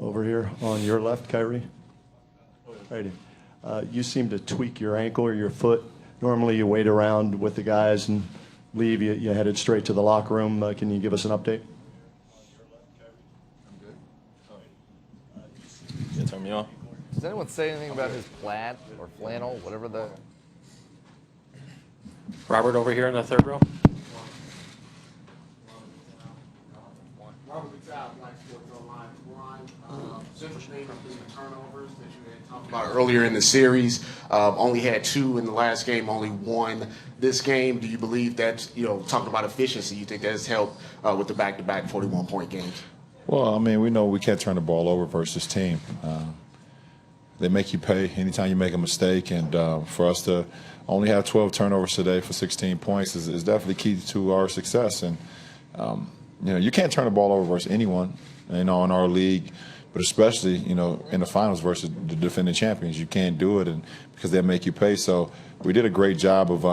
Over here on your left, Kyrie. Righty. You seem to tweak your ankle or your foot. Normally you wait around with the guys and leave. You headed straight to the locker room. Can you give us an update? Yeah, turn me on. Does anyone say anything about his plaid or flannel, whatever the... Robert over here in the third row. Robert McDowell, Black Sports Online. LeBron, central thing of the turnovers that you had talked about earlier in the series. Only had 2 in the last game, only 1 this game. Do you believe that, talking about efficiency, you think that has helped with the back-to-back 41-point games? Well, I mean, we know we can't turn the ball over versus team. They make you pay anytime you make a mistake, and for us to only have 12 turnovers today for 16 points is definitely key to our success. And you can't turn the ball over versus anyone, in our league, but especially in the finals versus the defending champions. You can't do it, and because they make you pay. So we did a great job of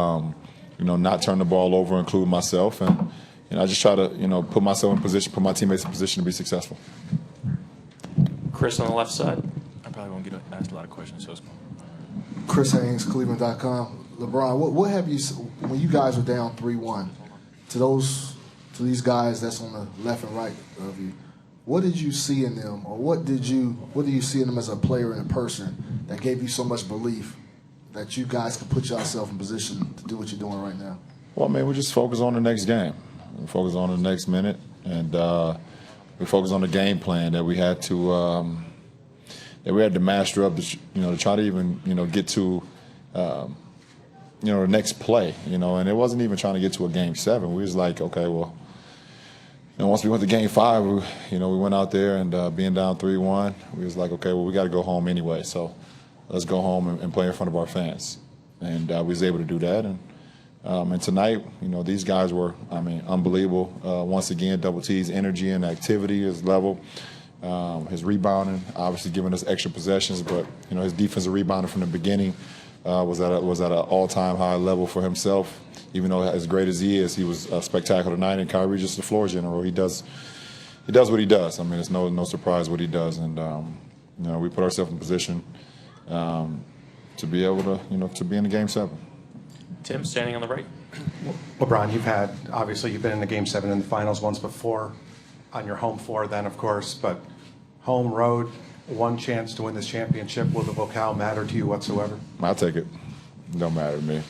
not turning the ball over, including myself, and I just try to put myself in position, put my teammates in position to be successful. Chris on the left side. I probably won't get asked a lot of questions, so it's cool. Chris Haynes, Cleveland.com. LeBron, what have you, when you guys were down 3-1, to these guys that's on the left and right of you, what did you see in them, or what do you see in them as a player and a person that gave you so much belief that you guys can put yourself in position to do what you're doing right now? Well, I mean, we just focus on the next game. We focus on the next minute, and we focus on the game plan that we had to master up to try to even get to the next play, and it wasn't even trying to get to a game 7. We was like, okay, well, once we went to game 5, we went out there and being down 3-1, we was like, okay, well, we got to go home anyway, so let's go home and play in front of our fans, and we was able to do that. And tonight, these guys were, unbelievable. Once again, Double T's energy and activity, his level, his rebounding, obviously giving us extra possessions, but his defensive rebounding from the beginning was at an all-time high level for himself. Even though as great as he is, he was spectacular tonight. And Kyrie, just the floor general, he does what he does. I mean, it's no surprise what he does, and we put ourselves in position to be able to be in the game 7. Tim, standing on the right. LeBron, you've been in the Game 7 in the finals once before, on your home floor then, of course, but home, road, one chance to win this championship. Will the locale matter to you whatsoever? I'll take it. It don't matter to me.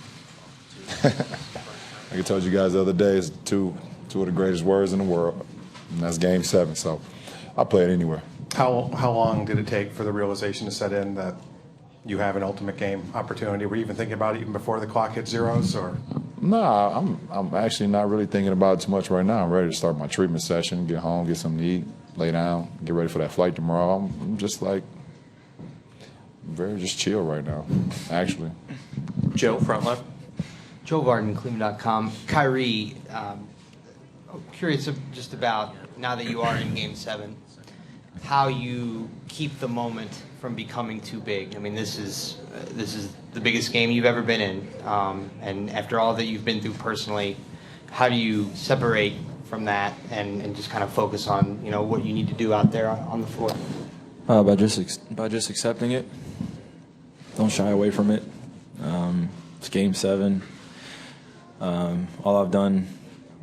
Like I told you guys the other day, it's two of the greatest words in the world, and that's Game 7, so I'll play it anywhere. How long did it take for the realization to set in that you have an ultimate game opportunity? Were you even thinking about it even before the clock hit zeros, or? No, I'm actually not really thinking about it too much right now. I'm ready to start my treatment session, get home, get something to eat, lay down, get ready for that flight tomorrow. I'm just very chill right now, actually. Joe, front left. Joe Varden, Cleveland.com. Kyrie, curious just about, now that you are in Game 7, how you keep the moment from becoming too big. I mean, this is the biggest game you've ever been in, and after all that you've been through personally, how do you separate from that and just kind of focus on what you need to do out there on the floor? By just accepting it. Don't shy away from it. It's Game 7. All I've done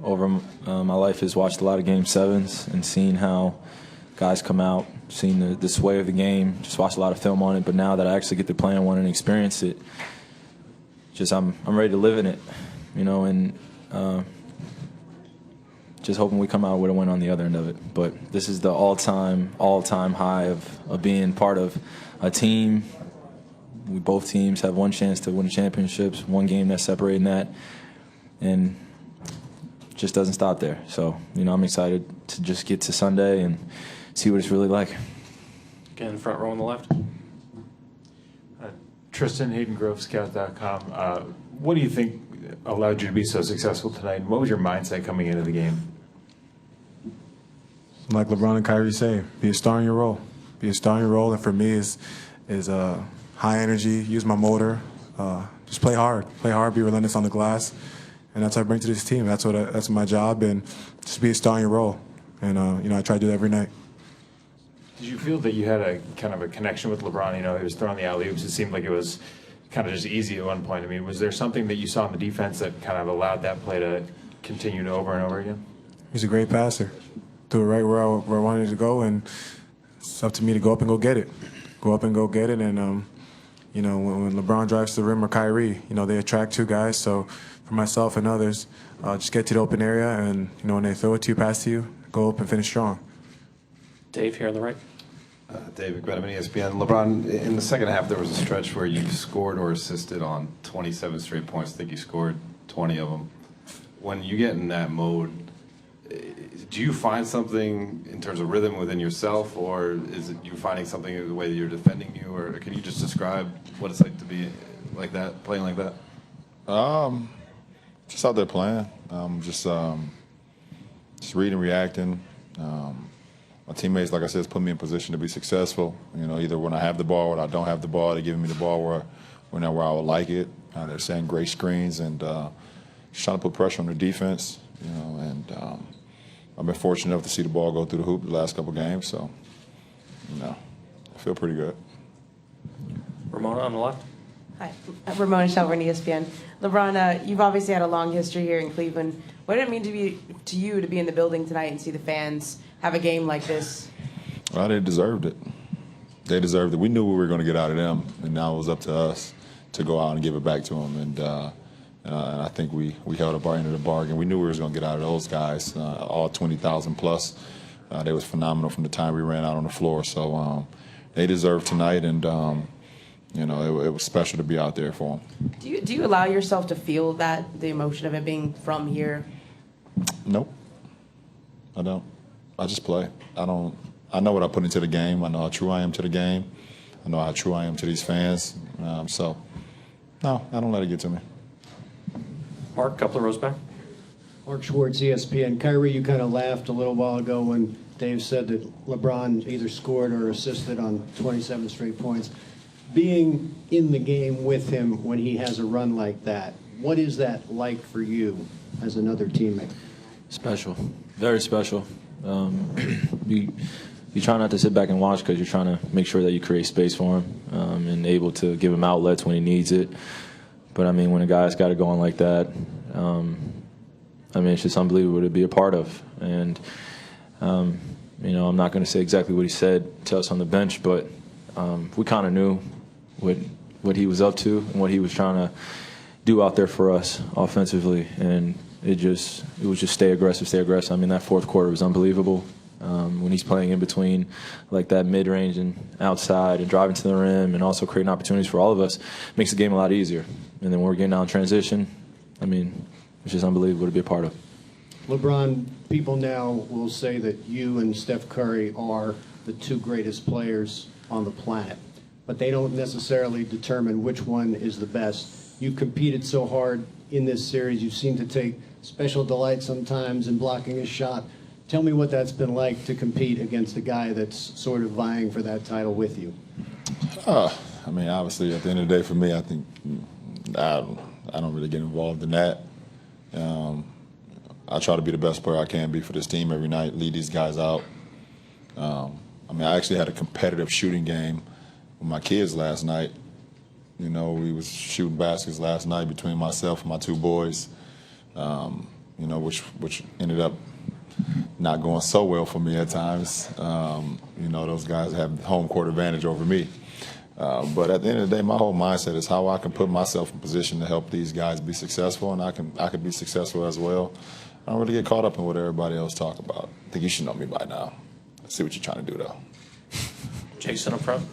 over my life is watched a lot of Game 7s and seen how guys come out, seen the sway of the game, just watched a lot of film on it. But now that I actually get to play in one and experience it, I'm ready to live in it, and just hoping we come out with a win on the other end of it. But this is the all-time high of being part of a team. Both teams have one chance to win the championships, one game that's separating that, and just doesn't stop there. So, I'm excited to just get to Sunday and see what it's really like. Again, front row on the left. Tristan, Hayden Grove, Scout.com. What do you think allowed you to be so successful tonight? What was your mindset coming into the game? Like LeBron and Kyrie say, be a star in your role. Be a star in your role, and for me is high energy, use my motor, just play hard, be relentless on the glass, and that's what I bring to this team. That's my job, and just be a star in your role. And I try to do that every night. Did you feel that you had a kind of a connection with LeBron? You know, he was throwing the alley-oops. It seemed like it was kind of just easy at one point. I mean, was there something that you saw in the defense that kind of allowed that play to continue over and over again? He's a great passer. Threw it right where I wanted to go, and it's up to me to go up and go get it. Go up and go get it, and you know, when LeBron drives to the rim or Kyrie, you know, they attract two guys. So for myself and others, just get to the open area, and you know, when they throw it to you, pass to you, go up and finish strong. Dave here on the right. David Gretaman, ESPN. LeBron, in the second half, there was a stretch where you scored or assisted on 27 straight points. I think you scored 20 of them. When you get in that mode, do you find something in terms of rhythm within yourself, or is it you finding something in the way that you're defending you, or can you just describe what it's like to be like that, playing like that? Just out there playing. Just reading, reacting. My teammates, like I said, put me in position to be successful. You know, either when I have the ball or when I don't have the ball, they're giving me the ball where I would like it. They're setting great screens and just trying to put pressure on the defense. You know, and I've been fortunate enough to see the ball go through the hoop the last couple games, so you know, I feel pretty good. Ramona on the left. Hi, Ramona Shelburne, ESPN. LeBron, you've obviously had a long history here in Cleveland. What did it mean to you to be in the building tonight and see the fans have a game like this? Well, they deserved it. They deserved it. We knew we were going to get out of them, and now it was up to us to go out and give it back to them. And I think we held up our end of the bargain. We knew we were going to get out of those guys, all 20,000 plus. They was phenomenal from the time we ran out on the floor. So they deserved tonight, and you know, it was special to be out there for them. Do you allow yourself to feel that, the emotion of it being from here? Nope, I don't. I just play. I know what I put into the game. I know how true I am to the game. I know how true I am to these fans. So, no, I don't let it get to me. Mark, couple of rows back. Mark Schwartz, ESPN. Kyrie, you kind of laughed a little while ago when Dave said that LeBron either scored or assisted on 27 straight points. Being in the game with him when he has a run like that, what is that like for you as another teammate? Special, very special. You try not to sit back and watch because you're trying to make sure that you create space for him and able to give him outlets when he needs it. But, I mean, when a guy's got it going like that, I mean, it's just unbelievable to be a part of. And, you know, I'm not going to say exactly what he said to us on the bench, but we kind of knew what he was up to and what he was trying to do out there for us offensively. And it was just stay aggressive. I mean, that fourth quarter was unbelievable. When he's playing in between, like that mid-range and outside and driving to the rim and also creating opportunities for all of us, makes the game a lot easier. And then when we're getting down transition, I mean, it's just unbelievable to be a part of. LeBron, people now will say that you and Steph Curry are the two greatest players on the planet, but they don't necessarily determine which one is the best. You've competed so hard in this series. You seem to take special delight sometimes in blocking a shot. Tell me what that's been like to compete against a guy that's sort of vying for that title with you. I mean, obviously, at the end of the day, for me, I think I don't really get involved in that. I try to be the best player I can be for this team every night, lead these guys out. I mean, I actually had a competitive shooting game with my kids last night. You know, we was shooting baskets last night between myself and my two boys, you know, which ended up not going so well for me at times. You know, those guys have home court advantage over me. But at the end of the day, my whole mindset is how I can put myself in position to help these guys be successful, and I can be successful as well. I don't really get caught up in what everybody else talk about. I think you should know me by now. I see what you're trying to do, though. Jason up front.